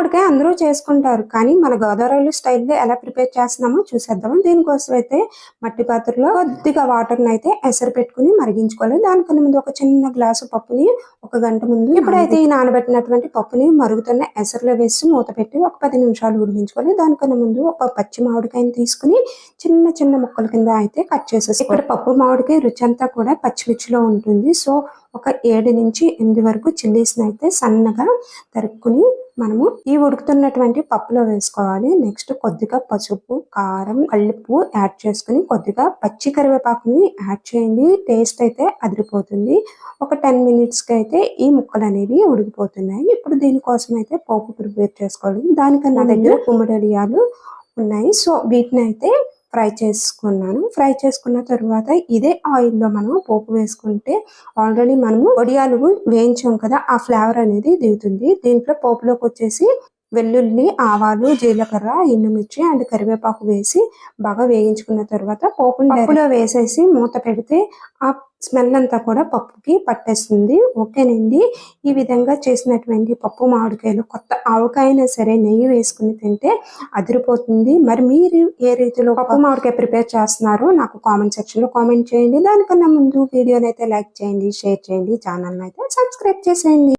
మామిడికాయ అందరూ చేసుకుంటారు, కానీ మన గోదావరి స్టైల్లో ఎలా ప్రిపేర్ చేస్తున్నామో చూసేద్దాం. దీనికోసం అయితే మట్టి పాత్రలో కొద్దిగా వాటర్ని అయితే ఎసరు పెట్టుకుని మరిగించుకోవాలి. దానికన్నా ముందు ఒక చిన్న గ్లాసు పప్పుని 1 గంట ముందు ఇప్పుడైతే ఈ నానబెట్టినటువంటి పప్పుని మరుగుతున్న ఎసరులో వేసి మూత పెట్టి ఒక 10 నిమిషాలు ఉడికించుకోవాలి. దానికన్నా ముందు ఒక పచ్చి మామిడికాయని తీసుకుని చిన్న చిన్న ముక్కల కింద అయితే కట్ చేసేసి, ఇక్కడ పప్పు మామిడికాయ రుచి అంతా కూడా పచ్చిమిర్చిలో ఉంటుంది. సో ఒక 7 నుంచి 8 వరకు చిల్లీస్ని అయితే సన్నగా తరుక్కుని మనము ఈ ఉడుకుతున్నటువంటి పప్పులో వేసుకోవాలి. నెక్స్ట్ కొద్దిగా పసుపు, కారం, కల్లుప్పు యాడ్ చేసుకుని కొద్దిగా పచ్చి కరివేపాకుని యాడ్ చేయండి. టేస్ట్ అయితే అదిరిపోతుంది. ఒక 10 మినిట్స్కి అయితే ఈ ముక్కలు అనేవి ఉడికిపోతున్నాయి. ఇప్పుడు దీనికోసం అయితే పోపు ప్రిపేర్ చేసుకోవాలి. దానికన్నా దగ్గర గుమ్మడియాలు ఉన్నాయి. సో వీటిని అయితే ఫ్రై చేసుకున్నాను. ఫ్రై చేసుకున్న తర్వాత ఇదే ఆయిల్లో మనం పోపు వేసుకుంటే ఆల్రెడీ మనము వడియాలు వేయించాం కదా, ఆ ఫ్లేవర్ అనేది దిగుతుంది. దీంట్లో పోపులోకి వచ్చేసి వెల్లుల్లి, ఆవాలు, జీలకర్ర, ఎండుమిర్చి అండ్ కరివేపాకు వేసి బాగా వేయించుకున్న తర్వాత పప్పులో వేసేసి మూత పెడితే ఆ స్మెల్ అంతా కూడా పప్పుకి పట్టేస్తుంది. ఓకేనండి, ఈ విధంగా చేసినటువంటి పప్పు మామిడికాయలు కొత్త ఆవకాయైనా సరే నెయ్యి వేసుకుని తింటే అదిరిపోతుంది. మరి మీరు ఏ రీతిలో పప్పు మామిడికాయ ప్రిపేర్ చేస్తున్నారో నాకు కామెంట్ సెక్షన్లో కామెంట్ చేయండి. దానికన్నా ముందు వీడియోని అయితే లైక్ చేయండి, షేర్ చేయండి, ఛానల్ని అయితే సబ్స్క్రైబ్ చేసేయండి.